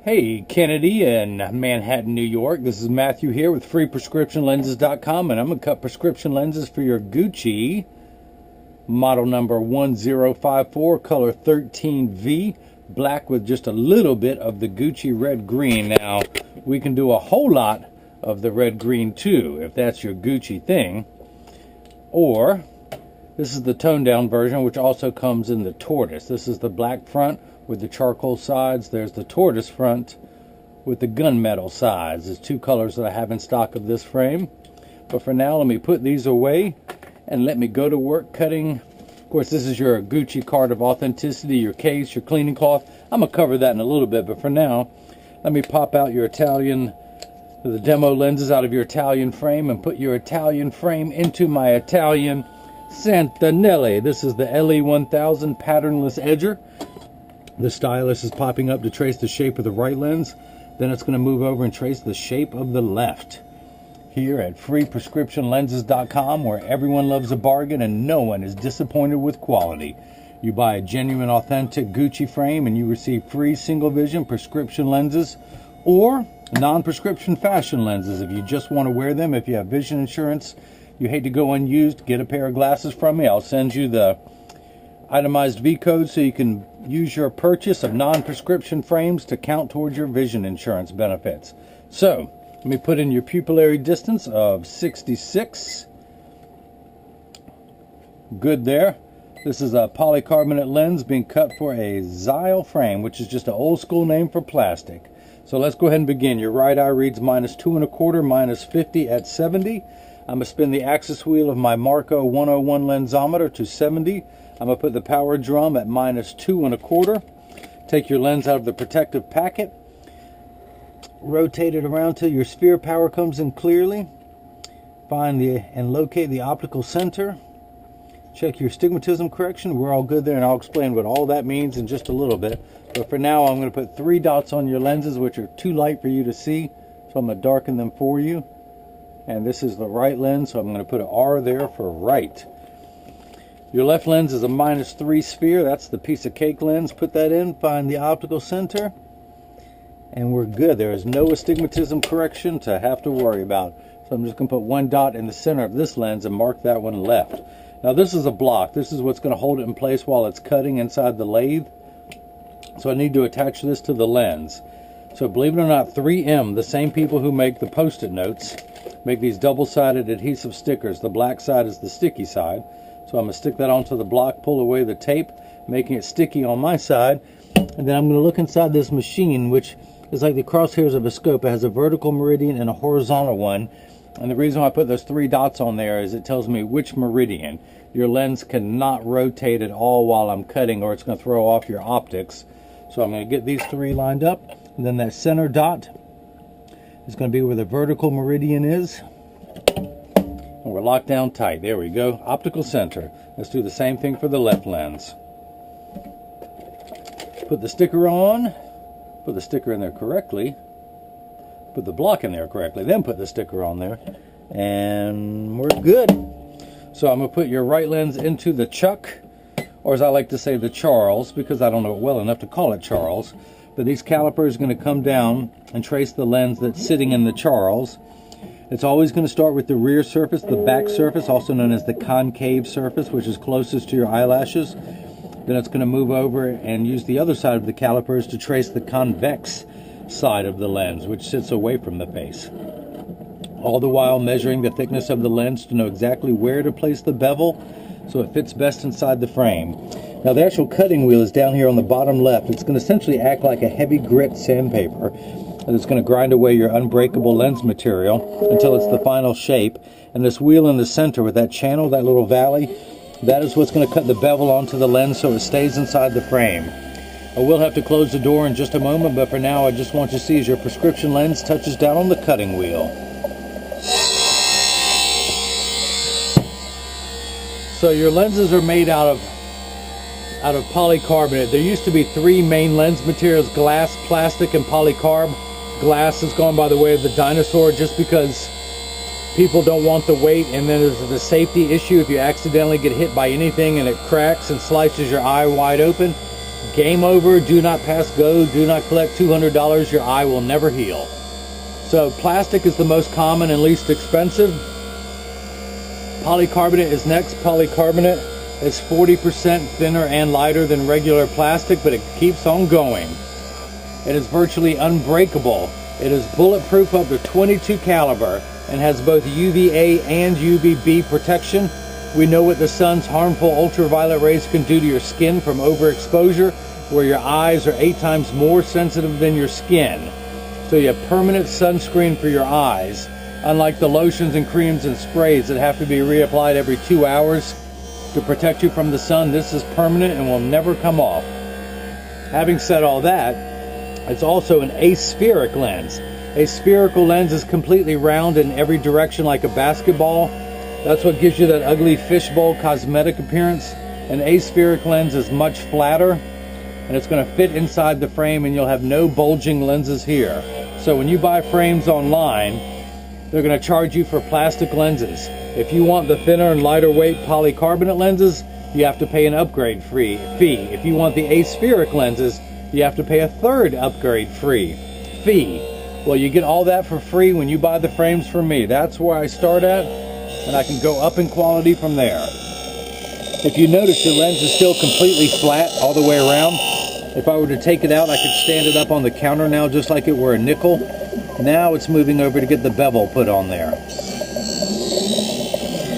Hey, Kennedy in Manhattan, New York. This is Matthew here with FreePrescriptionLenses.com, and I'm going to cut prescription lenses for your Gucci model number 1054, color 13V, black with just a little bit of the Gucci red-green. Now, we can do a whole lot of the red-green too, if that's your Gucci thing. Or, this is the toned-down version, which also comes in the tortoise. This is the black front with the charcoal sides. There's the tortoise front with the gunmetal sides. There's two colors that I have in stock of this frame. But for now, let me put these away and let me go to work cutting. Of course, this is your Gucci card of authenticity, your case, your cleaning cloth. I'm going to cover that in a little bit, but for now, let me pop out your the demo lenses out of your Italian frame and put your Italian frame into my Italian Santanelli. This is the LE1000 patternless edger. The stylus is popping up to trace the shape of the right lens. Then it's going to move over and trace the shape of the left. Here at FreePrescriptionLenses.com, where everyone loves a bargain and no one is disappointed with quality. You buy a genuine, authentic Gucci frame and you receive free single vision prescription lenses or non-prescription fashion lenses if you just want to wear them. If you have vision insurance, you hate to go unused, get a pair of glasses from me. I'll send you the itemized V-code so you can use your purchase of non-prescription frames to count towards your vision insurance benefits. So, let me put in your pupillary distance of 66. Good there. This is a polycarbonate lens being cut for a Xyle frame, which is just an old school name for plastic. So let's go ahead and begin. Your right eye reads -2 1/4, -50 at 70. I'm going to spin the axis wheel of my Marco 101 lensometer to 70. I'm going to put the power drum at -2 1/4. Take your lens out of the protective packet. Rotate it around till your sphere power comes in clearly. Find and locate the optical center. Check your stigmatism correction. We're all good there, and I'll explain what all that means in just a little bit. But for now, I'm going to put 3 dots on your lenses, which are too light for you to see. So I'm going to darken them for you. And this is the right lens, so I'm going to put an R there for right. Your left lens is a -3 sphere. That's the piece of cake lens. Put that in, find the optical center, and we're good. There is no astigmatism correction to have to worry about. So I'm just going to put 1 dot in the center of this lens and mark that one left. Now this is a block. This is what's going to hold it in place while it's cutting inside the lathe. So I need to attach this to the lens. So believe it or not, 3M, the same people who make the Post-it notes, make these double-sided adhesive stickers. The black side is the sticky side. So I'm going to stick that onto the block, pull away the tape, making it sticky on my side. And then I'm going to look inside this machine, which is like the crosshairs of a scope. It has a vertical meridian and a horizontal one. And the reason why I put those 3 dots on there is it tells me which meridian. Your lens cannot rotate at all while I'm cutting, or it's going to throw off your optics. So I'm going to get these 3 lined up. And then that center dot is going to be where the vertical meridian is. And we're locked down tight. There we go. Optical center. Let's do the same thing for the left lens. Put the sticker on. Put the sticker in there correctly. Put the block in there correctly. Then put the sticker on there. And we're good. So I'm going to put your right lens into the chuck. Or as I like to say, the Charles, because I don't know it well enough to call it Charles. But these calipers are going to come down and trace the lens that's sitting in the Charles. It's always going to start with the rear surface, the back surface, also known as the concave surface, which is closest to your eyelashes. Then it's going to move over and use the other side of the calipers to trace the convex side of the lens, which sits away from the face. All the while measuring the thickness of the lens to know exactly where to place the bevel so it fits best inside the frame. Now the actual cutting wheel is down here on the bottom left. It's going to essentially act like a heavy grit sandpaper. And it's going to grind away your unbreakable lens material until it's the final shape. And this wheel in the center with that channel, that little valley, that is what's going to cut the bevel onto the lens so it stays inside the frame. I will have to close the door in just a moment, but for now I just want you to see as your prescription lens touches down on the cutting wheel. So your lenses are made out of polycarbonate. There used to be 3 main lens materials: glass, plastic, and polycarb. Glass has gone by the way of the dinosaur just because people don't want the weight, and then there's the safety issue if you accidentally get hit by anything and it cracks and slices your eye wide open. game over. Do not pass go. Do not collect $200. Your eye will never heal. So plastic is the most common and least expensive. Polycarbonate is next. Polycarbonate is 40% thinner and lighter than regular plastic, but it keeps on going. It is virtually unbreakable. It is bulletproof up to .22 caliber and has both UVA and UVB protection. We know what the sun's harmful ultraviolet rays can do to your skin from overexposure, where your eyes are 8 times more sensitive than your skin. So you have permanent sunscreen for your eyes. Unlike the lotions and creams and sprays that have to be reapplied every 2 hours to protect you from the sun, this is permanent and will never come off. Having said all that, it's also an aspheric lens. A spherical lens is completely round in every direction like a basketball. That's what gives you that ugly fishbowl cosmetic appearance. An aspheric lens is much flatter, and it's going to fit inside the frame, and you'll have no bulging lenses here. So when you buy frames online, they're going to charge you for plastic lenses. If you want the thinner and lighter weight polycarbonate lenses, you have to pay an upgrade fee. If you want the aspheric lenses, you have to pay a third upgrade fee. Well, you get all that for free when you buy the frames from me. That's where I start at, and I can go up in quality from there. If you notice, the lens is still completely flat all the way around. If I were to take it out, I could stand it up on the counter now just like it were a nickel. Now it's moving over to get the bevel put on there.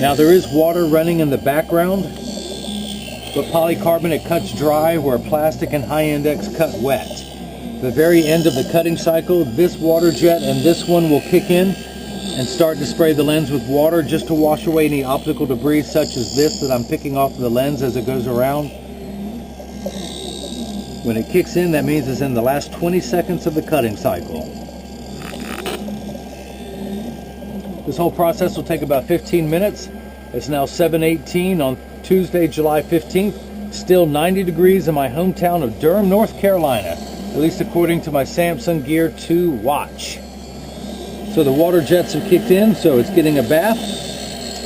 Now there is water running in the background, but polycarbonate cuts dry where plastic and high index cut wet. The very end of the cutting cycle, this water jet and this one will kick in and start to spray the lens with water just to wash away any optical debris such as this that I'm picking off the lens as it goes around. When it kicks in, that means it's in the last 20 seconds of the cutting cycle. This whole process will take about 15 minutes. It's now 7:18 on Tuesday, July 15th. Still 90 degrees in my hometown of Durham, North Carolina, at least according to my Samsung Gear 2 watch. So the water jets have kicked in, so it's getting a bath,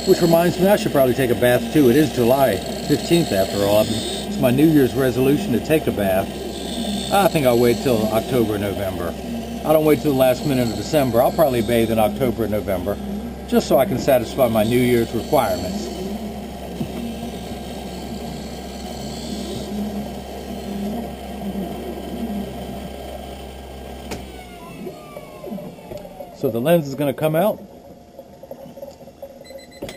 which reminds me I should probably take a bath too. It is July 15th after all. It's my New Year's resolution to take a bath. I think I'll wait till October, November. I don't wait till the last minute of December. I'll probably bathe in October and November, just so I can satisfy my New Year's requirements. So the lens is going to come out.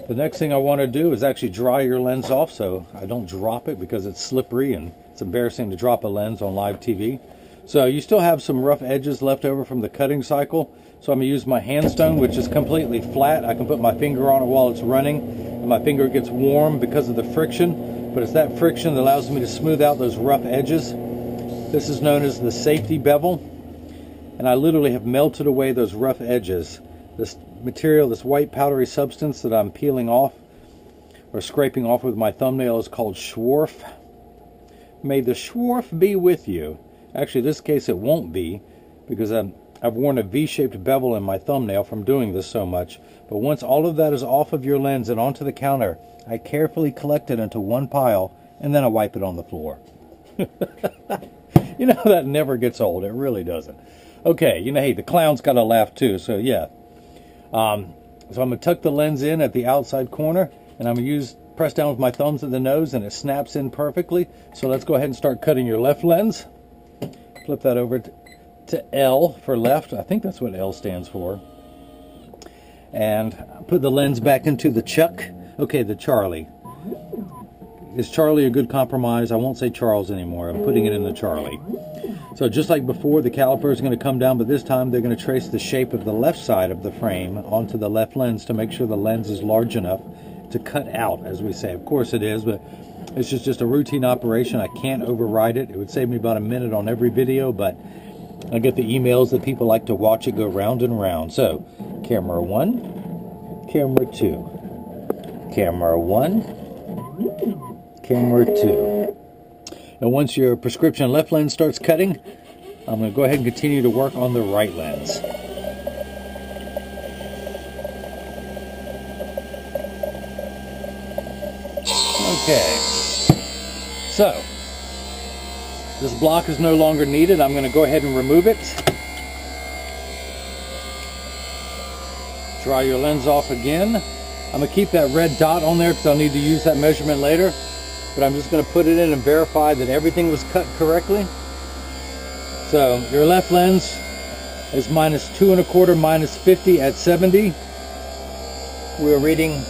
The next thing I want to do is actually dry your lens off so I don't drop it because it's slippery and it's embarrassing to drop a lens on live TV. So you still have some rough edges left over from the cutting cycle. So I'm going to use my handstone, which is completely flat. I can put my finger on it while it's running, and my finger gets warm because of the friction. But it's that friction that allows me to smooth out those rough edges. This is known as the safety bevel. And I literally have melted away those rough edges. This material, this white powdery substance that I'm peeling off or scraping off with my thumbnail is called Schwarf. May the Schwarf be with you. Actually, in this case it won't be, because I've worn a V-shaped bevel in my thumbnail from doing this so much. But once all of that is off of your lens and onto the counter, I carefully collect it into one pile and then I wipe it on the floor. You know, that never gets old. It really doesn't. Okay, you know, hey, the clown's got to laugh too, so yeah. So I'm going to tuck the lens in at the outside corner, and I'm going to press down with my thumbs at the nose, and it snaps in perfectly. So let's go ahead and start cutting your left lens. Flip that over to L for left. I think that's what L stands for. And put the lens back into the Chuck. Okay, the Charlie. Is Charlie a good compromise? I won't say Charles anymore. I'm putting it in the Charlie. So just like before, the caliper is going to come down, but this time they're going to trace the shape of the left side of the frame onto the left lens to make sure the lens is large enough to cut out, as we say. Of course it is, but it's just a routine operation. I can't override it. It would save me about a minute on every video, but I get the emails that people like to watch it go round and round. So, camera 1, camera 2, camera 1, camera 2. And once your prescription left lens starts cutting, I'm going to go ahead and continue to work on the right lens. Okay. So, This block is no longer needed. I'm going to go ahead and remove it. Dry your lens off again. I'm going to keep that red dot on there because I'll need to use that measurement later. But I'm just going to put it in and verify that everything was cut correctly. So your left lens is -2 1/4, -50 at 70. We're reading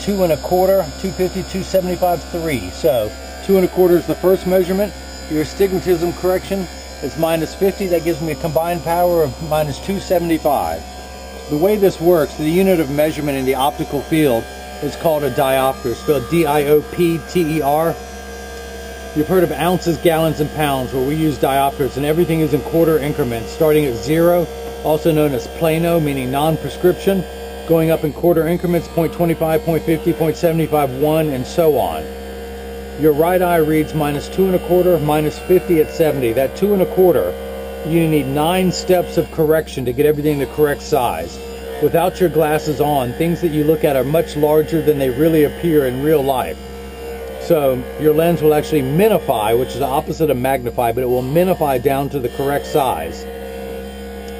2 1/4, 250, 275, 3. So 2 1/4 is the first measurement. Your astigmatism correction is -50. That gives me a combined power of -275. The way this works, the unit of measurement in the optical field is called a diopter, spelled D-I-O-P-T-E-R. You've heard of ounces, gallons, and pounds, where we use diopters, and everything is in quarter increments, starting at 0, also known as plano, meaning non-prescription, going up in quarter increments, 0.25, 0.50, 0.75, 1, and so on. Your right eye reads -2 1/4, -50 at 70. That 2 1/4, you need 9 steps of correction to get everything the correct size. Without your glasses on, things that you look at are much larger than they really appear in real life. So your lens will actually minify, which is the opposite of magnify, but it will minify down to the correct size.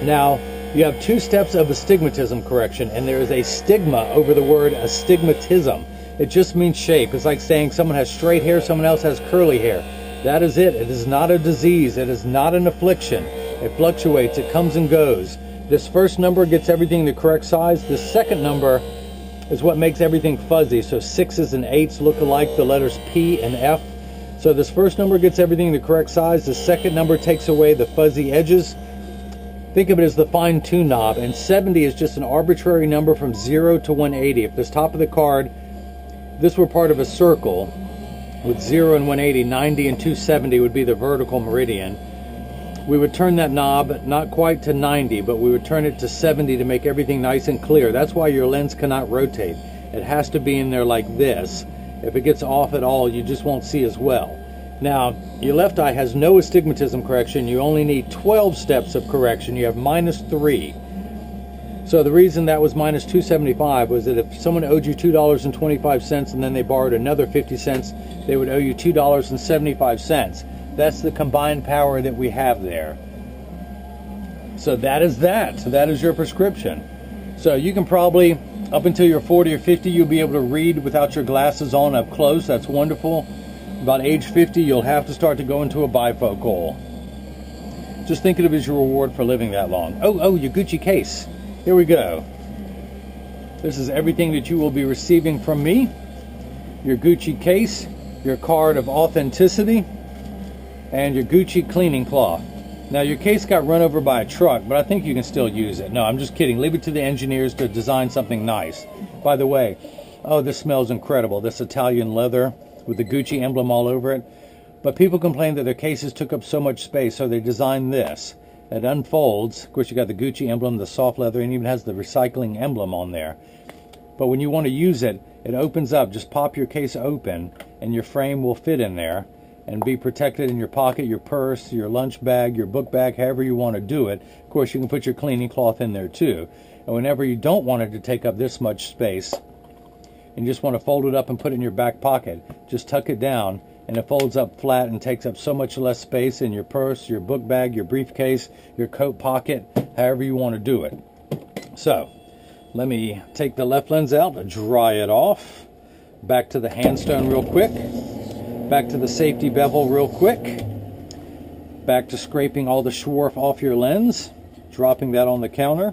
Now, you have 2 steps of astigmatism correction, and there is a stigma over the word astigmatism. It just means shape. It's like saying someone has straight hair, someone else has curly hair. That is it. It is not a disease. It is not an affliction. It fluctuates. It comes and goes. This first number gets everything the correct size. The second number is what makes everything fuzzy. So 6s and 8s look alike, the letters P and F. So this first number gets everything the correct size. The second number takes away the fuzzy edges. Think of it as the fine-tune knob. And 70 is just an arbitrary number from 0 to 180. If this top of the card, this were part of a circle with 0 and 180, 90 and 270 would be the vertical meridian. We would turn that knob not quite to 90, but we would turn it to 70 to make everything nice and clear. That's why your lens cannot rotate. It has to be in there like this. If it gets off at all, you just won't see as well. Now, your left eye has no astigmatism correction. You only need 12 steps of correction. You have -3. So the reason that was -275 was that if someone owed you $2.25 and then they borrowed another 50 cents, they would owe you $2.75. That's the combined power that we have there. So that is that. So that is your prescription. So you can probably, up until you're 40 or 50, you'll be able to read without your glasses on up close. That's wonderful. About age 50, you'll have to start to go into a bifocal. Just think of it as your reward for living that long. Oh, your Gucci case. Here we go. This is everything that you will be receiving from me. Your Gucci case, your card of authenticity, and your Gucci cleaning cloth. Now, your case got run over by a truck, but I think you can still use it. No, I'm just kidding. Leave it to the engineers to design something nice. By the way, oh, this smells incredible. This Italian leather with the Gucci emblem all over it. But people complain that their cases took up so much space, so they designed this. It unfolds. Of course, you got the Gucci emblem, the soft leather, and even has the recycling emblem on there. But when you want to use it, it opens up. Just pop your case open, and your frame will fit in there and be protected in your pocket, your purse, your lunch bag, your book bag, however you want to do it. Of course, you can put your cleaning cloth in there too. And whenever you don't want it to take up this much space, and you just want to fold it up and put it in your back pocket, just tuck it down, and it folds up flat and takes up so much less space in your purse, your book bag, your briefcase, your coat pocket, however you want to do it. So, let me take the left lens out, dry it off. Back to the handstone real quick. Back to the safety bevel real quick. Back to scraping all the swarf off your lens, dropping that on the counter.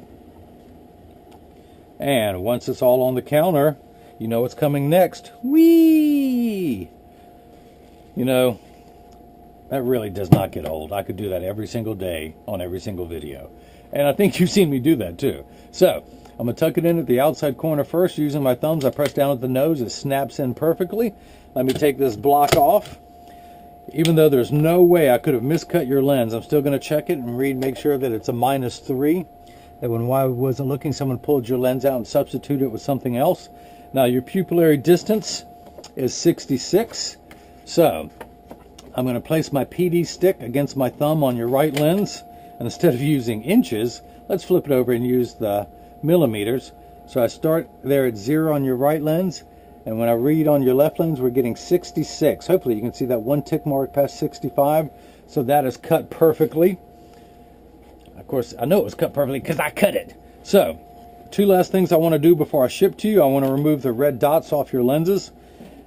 And once it's all on the counter, you know what's coming next. Whee! You know, that really does not get old. I could do that every single day on every single video. And I think you've seen me do that too. So, I'm going to tuck it in at the outside corner first. Using my thumbs, I press down at the nose. It snaps in perfectly. Let me take this block off. Even though there's no way I could have miscut your lens, I'm still going to check it and make sure that it's a -3. That when I wasn't looking, someone pulled your lens out and substituted it with something else. Now, your pupillary distance is 66. So, I'm going to place my PD stick against my thumb on your right lens. And instead of using inches, let's flip it over and use the millimeters. So I start there at 0 on your right lens. And when I read on your left lens, we're getting 66. Hopefully you can see that one tick mark past 65. So that is cut perfectly. Of course, I know it was cut perfectly because I cut it. So, two last things I want to do before I ship to you. I want to remove the red dots off your lenses,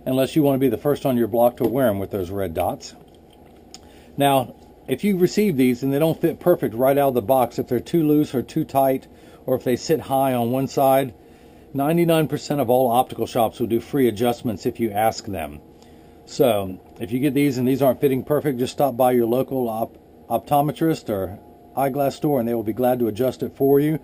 unless you want to be the first on your block to wear them with those red dots. Now, if you receive these and they don't fit perfect right out of the box, if they're too loose or too tight, or if they sit high on one side, 99% of all optical shops will do free adjustments if you ask them. So, if you get these and these aren't fitting perfect, just stop by your local optometrist or eyeglass store and they will be glad to adjust it for you.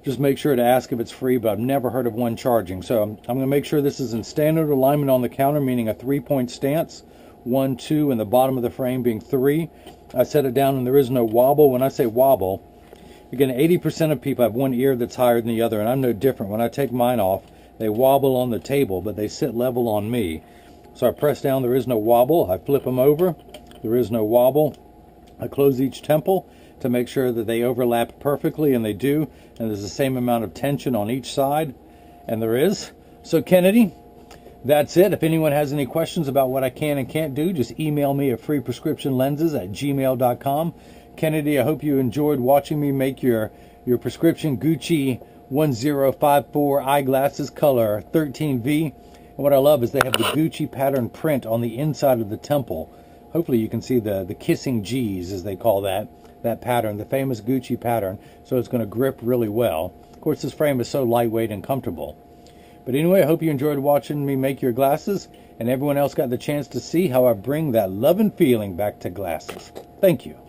Just make sure to ask if it's free, but I've never heard of one charging. So I'm going to make sure this is in standard alignment on the counter, meaning a 3-point stance, 1, 2, and the bottom of the frame being 3. I set it down and there is no wobble. When I say wobble, again, 80% of people have one ear that's higher than the other, and I'm no different. When I take mine off, they wobble on the table, but they sit level on me. So I press down, there is no wobble. I flip them over, there is no wobble. I close each temple to make sure that they overlap perfectly, and they do, and there's the same amount of tension on each side, and there is. So Kennedy, that's it. If anyone has any questions about what I can and can't do, just email me at freeprescriptionlenses@gmail.com. Kennedy, I hope you enjoyed watching me make your prescription Gucci 1054 eyeglasses color 13V. And what I love is they have the Gucci pattern print on the inside of the temple. Hopefully you can see the kissing G's, as they call that pattern, the famous Gucci pattern. So it's going to grip really well. Of course, this frame is so lightweight and comfortable. But anyway, I hope you enjoyed watching me make your glasses, and everyone else got the chance to see how I bring that love and feeling back to glasses. Thank you.